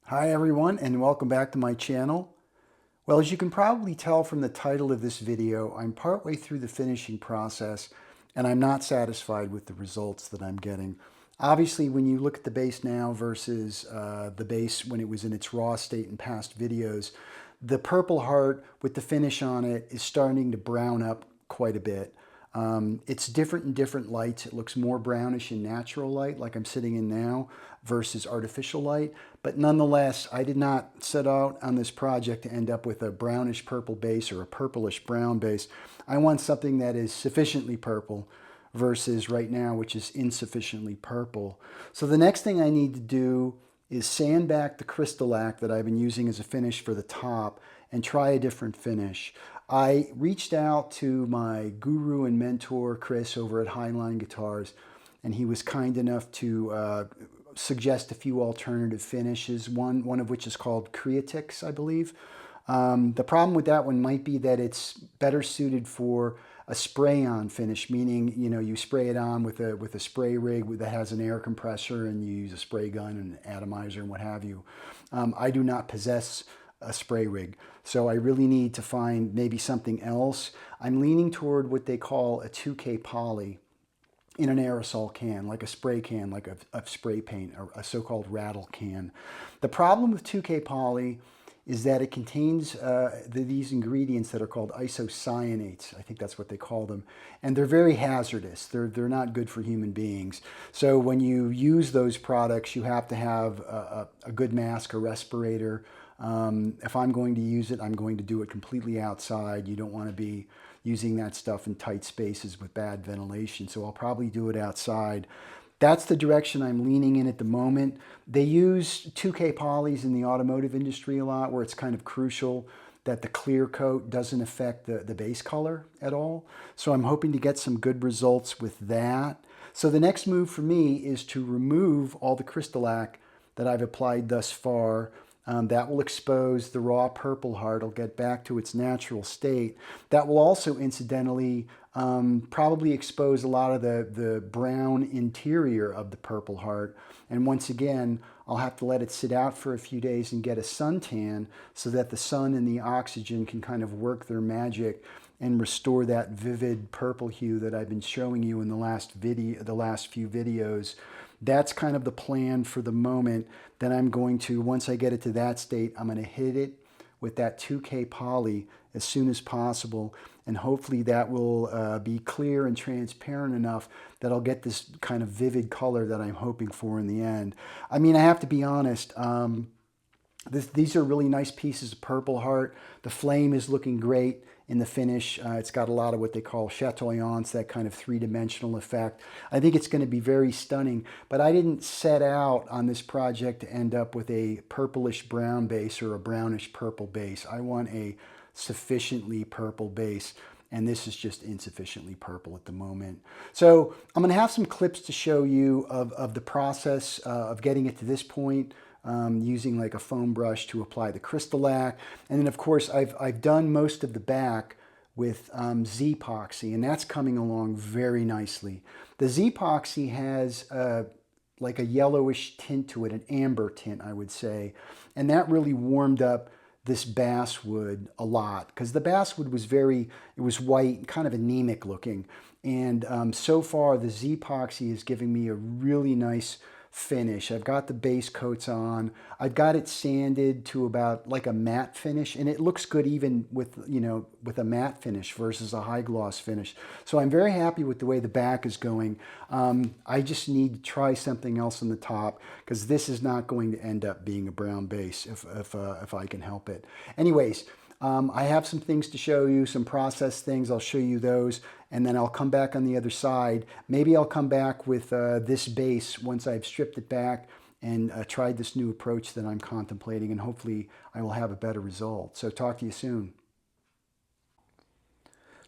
Hi everyone, and welcome back to my channel. Well, as you can probably tell from the title of this video, I'm partway through the finishing process and I'm not satisfied with the results that I'm getting. Obviously, when you look at the base now versus the base when it was in its raw state in past videos, the Purple Heart with the finish on it is starting to brown up quite a bit. It's different in different lights. It looks more brownish in natural light, like I'm sitting in now, versus artificial light. But nonetheless, I did not set out on this project to end up with a brownish purple base or a purplish brown base. I want something that is sufficiently purple versus right now, which is insufficiently purple. So the next thing I need to do is sand back the crystalline that I've been using as a finish for the top and try a different finish. I reached out to my guru and mentor, Chris, over at Highline Guitars, and he was kind enough to suggest a few alternative finishes, one of which is called Creatix, I believe. The problem with that one might be that it's better suited for a spray-on finish, meaning you spray it on with a spray rig that has an air compressor, and you use a spray gun and an atomizer and what have you. I do not possess a spray rig, so I really need to find maybe something else. I'm leaning toward what they call a 2K poly in an aerosol can, like a spray can, like a spray paint, or a so-called rattle can. The problem with 2K poly is that it contains these ingredients that are called isocyanates. I think that's what they call them. And they're very hazardous. They're not good for human beings. So when you use those products, you have to have a good mask, a respirator. If I'm going to use it, I'm going to do it completely outside. You don't want to be using that stuff in tight spaces with bad ventilation. So I'll probably do it outside. That's the direction I'm leaning in at the moment. They use 2K polys in the automotive industry a lot, where it's kind of crucial that the clear coat doesn't affect the base color at all. So I'm hoping to get some good results with that. So the next move for me is to remove all the crystalline that I've applied thus far. That will expose the raw Purple Heart. It'll get back to its natural state. That will also incidentally probably expose a lot of the brown interior of the Purple Heart. And once again, I'll have to let it sit out for a few days and get a suntan so that the sun and the oxygen can kind of work their magic and restore that vivid purple hue that I've been showing you in the last few videos. That's kind of the plan for the moment. Then I'm going to, once I get it to that state, I'm going to hit it with that 2K poly as soon as possible, and hopefully that will be clear and transparent enough that I'll get this kind of vivid color that I'm hoping for in the end. I mean, I have to be honest, these are really nice pieces of Purple Heart. The flame is looking great in the finish. It's got a lot of what they call chatoyance, that kind of three-dimensional effect. I think it's going to be very stunning, but I didn't set out on this project to end up with a purplish brown base or a brownish purple base. I want a sufficiently purple base, and this is just insufficiently purple at the moment. So I'm going to have some clips to show you of the process of getting it to this point. Using like a foam brush to apply the crystalline. And then of course I've done most of the back with Z-epoxy, and that's coming along very nicely. The Z-epoxy has like a yellowish tint to it, an amber tint I would say, and that really warmed up this basswood a lot, because the basswood was it was white, kind of anemic looking, and so far the Z-epoxy is giving me a really nice finish. I've got the base coats on. I've got it sanded to about like a matte finish, and it looks good even with, with a matte finish versus a high gloss finish. So I'm very happy with the way the back is going. I just need to try something else on the top, because this is not going to end up being a brown base if I can help it. Anyways, I have some things to show you, some process things. I'll show you those, and then I'll come back on the other side. Maybe I'll come back with this base once I've stripped it back and tried this new approach that I'm contemplating, and hopefully I will have a better result. So talk to you soon.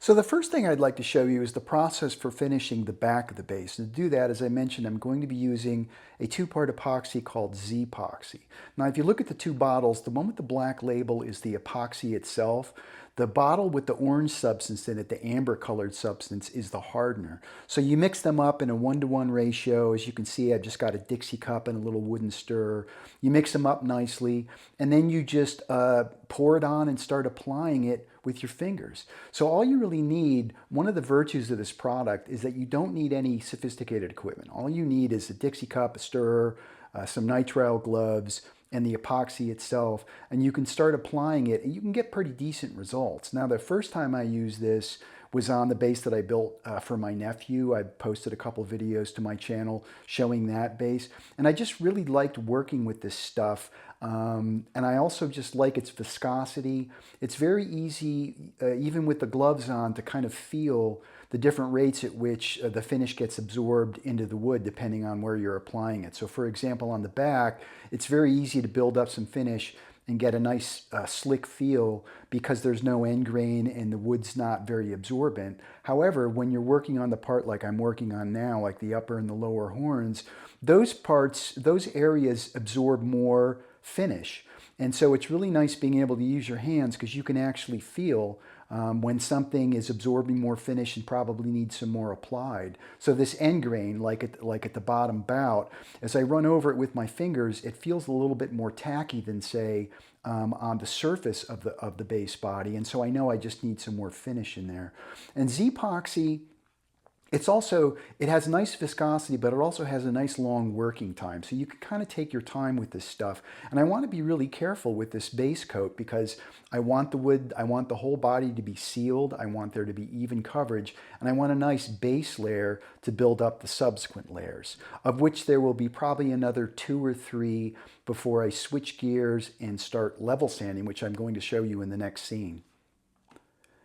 So the first thing I'd like to show you is the process for finishing the back of the base. And to do that, as I mentioned, I'm going to be using a two-part epoxy called Z-epoxy. Now, if you look at the two bottles, the one with the black label is the epoxy itself. The bottle with the orange substance in it, the amber colored substance, is the hardener. So you mix them up in a 1-to-1 ratio. As you can see, I've just got a Dixie cup and a little wooden stirrer. You mix them up nicely, and then you just pour it on and start applying it with your fingers. So all you really need, one of the virtues of this product is that you don't need any sophisticated equipment. All you need is a Dixie cup, a stirrer, some nitrile gloves, and the epoxy itself, and you can start applying it, and you can get pretty decent results. Now, the first time I used this was on the base that I built for my nephew. I posted a couple videos to my channel showing that base, and I just really liked working with this stuff. And I also just like its viscosity. It's very easy, even with the gloves on, to kind of feel the different rates at which the finish gets absorbed into the wood depending on where you're applying it. So for example, on the back, it's very easy to build up some finish and get a nice slick feel because there's no end grain and the wood's not very absorbent. However, when you're working on the part like I'm working on now, like the upper and the lower horns, those parts, those areas absorb more finish. And so it's really nice being able to use your hands because you can actually feel when something is absorbing more finish and probably needs some more applied. So this end grain, like at the bottom bout, as I run over it with my fingers, it feels a little bit more tacky than, say, on the surface of the base body. And so I know I just need some more finish in there. And Z-epoxy, it has nice viscosity, but it also has a nice long working time. So you can kind of take your time with this stuff. And I want to be really careful with this base coat because I want the wood, I want the whole body to be sealed. I want there to be even coverage. And I want a nice base layer to build up the subsequent layers, of which there will be probably another 2 or 3 before I switch gears and start level sanding, which I'm going to show you in the next scene.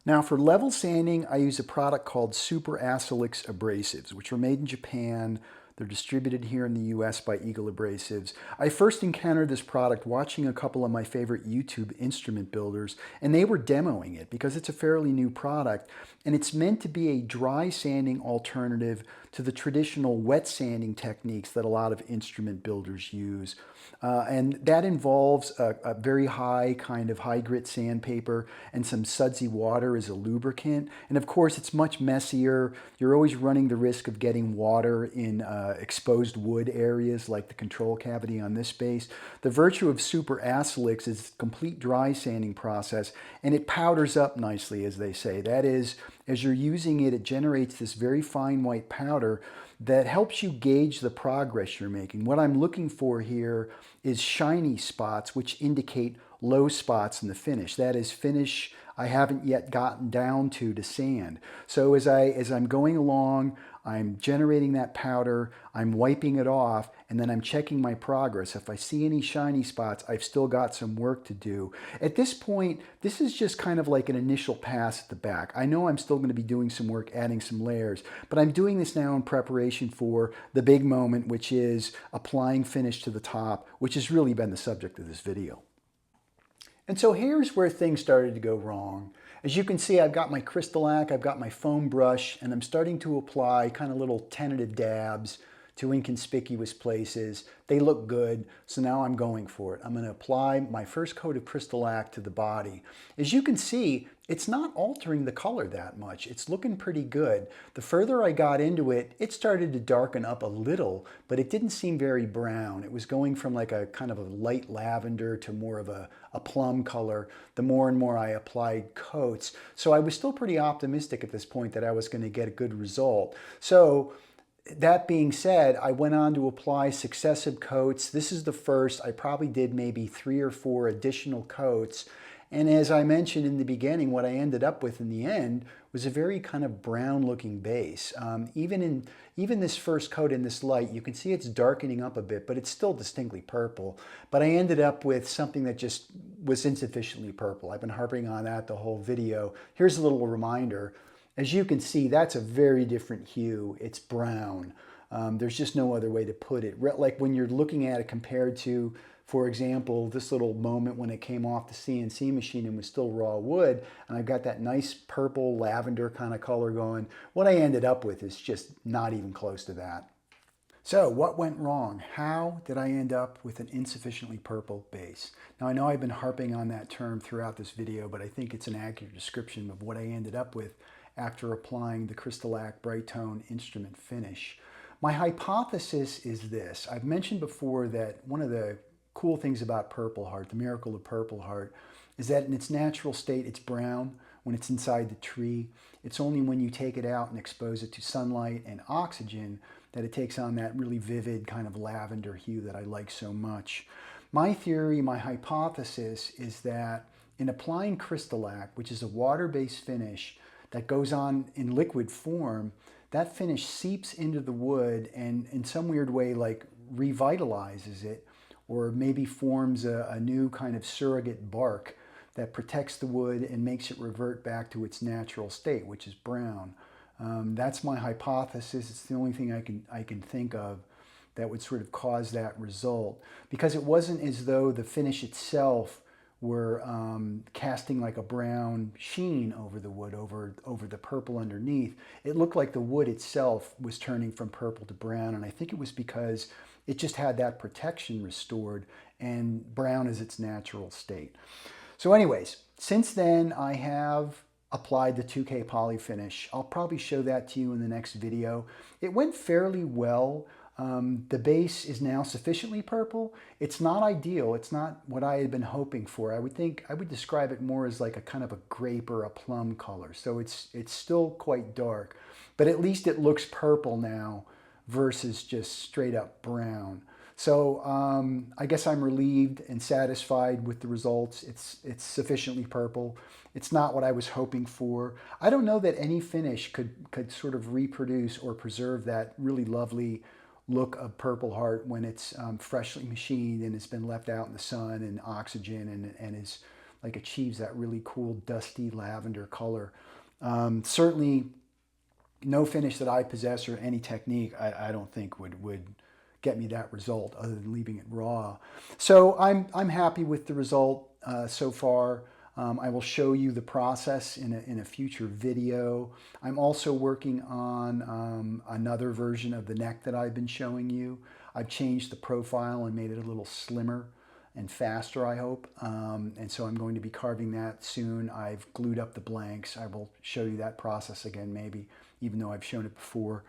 Now for level sanding, I use a product called Super Acelix Abrasives, which are made in Japan. They're distributed here in the US by Eagle Abrasives. I first encountered this product watching a couple of my favorite YouTube instrument builders, and they were demoing it because it's a fairly new product, and it's meant to be a dry sanding alternative to the traditional wet sanding techniques that a lot of instrument builders use. And that involves a very high kind of high grit sandpaper and some sudsy water as a lubricant. And of course, it's much messier. You're always running the risk of getting water in exposed wood areas like the control cavity on this base. The virtue of Super Acelix is a complete dry sanding process, and it powders up nicely, as they say. That is, as you're using it, it generates this very fine white powder that helps you gauge the progress you're making. What I'm looking for here is shiny spots, which indicate low spots in the finish. That is finish I haven't yet gotten down to sand. So as I'm going along, I'm generating that powder, I'm wiping it off, and then I'm checking my progress. If I see any shiny spots, I've still got some work to do. At this point, this is just kind of like an initial pass at the back. I know I'm still going to be doing some work, adding some layers, but I'm doing this now in preparation for the big moment, which is applying finish to the top, which has really been the subject of this video. And so here's where things started to go wrong. As you can see, I've got my Crystal-Lac, I've got my foam brush, and I'm starting to apply kind of little tentative dabs to inconspicuous places. They look good, so now I'm going for it. I'm going to apply my first coat of Crystal-Lac to the body. As you can see, it's not altering the color that much. It's looking pretty good. The further I got into it, it started to darken up a little, but it didn't seem very brown. It was going from like a kind of a light lavender to more of a plum color the more and more I applied coats. So I was still pretty optimistic at this point that I was going to get a good result. So that being said, I went on to apply successive coats. This is the first. I probably did maybe 3 or 4 additional coats. And as I mentioned in the beginning, what I ended up with in the end was a very kind of brown looking base. Even this first coat in this light, you can see it's darkening up a bit, but it's still distinctly purple. But I ended up with something that just was insufficiently purple. I've been harping on that the whole video. Here's a little reminder. As you can see, that's a very different hue. It's brown. There's just no other way to put it. Like when you're looking at it compared to, for example, this little moment when it came off the CNC machine and was still raw wood, and I've got that nice purple lavender kind of color going, what I ended up with is just not even close to that. So what went wrong? How did I end up with an insufficiently purple base? Now I know I've been harping on that term throughout this video, but I think it's an accurate description of what I ended up with after applying the Crystalac Bright Tone instrument finish. My hypothesis is this. I've mentioned before that one of the cool things about Purple Heart, the miracle of Purple Heart, is that in its natural state it's brown when it's inside the tree. It's only when you take it out and expose it to sunlight and oxygen that it takes on that really vivid kind of lavender hue that I like so much. My theory, my hypothesis is that in applying Crystalac, which is a water-based finish that goes on in liquid form, that finish seeps into the wood and in some weird way like revitalizes it, or maybe forms a new kind of surrogate bark that protects the wood and makes it revert back to its natural state, which is brown. That's my hypothesis. It's the only thing I can think of that would sort of cause that result, because it wasn't as though the finish itself were casting like a brown sheen over the wood, over the purple underneath. It looked like the wood itself was turning from purple to brown, and I think it was because it just had that protection restored, and brown is its natural state. So anyways, since then I have applied the 2K poly finish. I'll probably show that to you in the next video. It went fairly well. The base is now sufficiently purple. It's not ideal. It's not what I had been hoping for. I would describe it more as like a kind of a grape or a plum color. So it's still quite dark, but at least it looks purple now versus just straight up brown. So I guess I'm relieved and satisfied with the results. It's sufficiently purple. It's not what I was hoping for. I don't know that any finish could sort of reproduce or preserve that really lovely look of Purple Heart when it's freshly machined and it's been left out in the sun and oxygen and is like achieves that really cool dusty lavender color. Certainly no finish that I possess or any technique I don't think would get me that result other than leaving it raw. So I'm happy with the result so far. I will show you the process in a future video. I'm also working on another version of the neck that I've been showing you. I've changed the profile and made it a little slimmer and faster, I hope. And so I'm going to be carving that soon. I've glued up the blanks. I will show you that process again maybe, even though I've shown it before.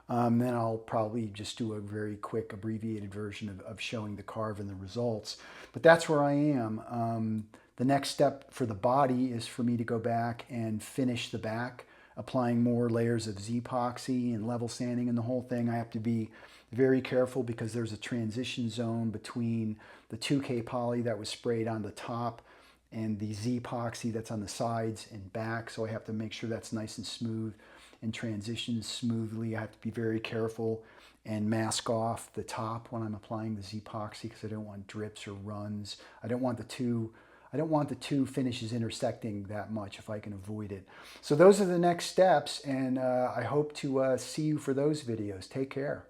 Then I'll probably just do a very quick abbreviated version of showing the carve and the results. But that's where I am. The next step for the body is for me to go back and finish the back, applying more layers of Z-epoxy and level sanding and the whole thing. I have to be very careful because there's a transition zone between the 2K poly that was sprayed on the top and the Z-epoxy that's on the sides and back. So I have to make sure that's nice and smooth and transitions smoothly. I have to be very careful and mask off the top when I'm applying the Z-epoxy because I don't want drips or runs. I don't want the two finishes intersecting that much if I can avoid it. So those are the next steps, and I hope to see you for those videos. Take care.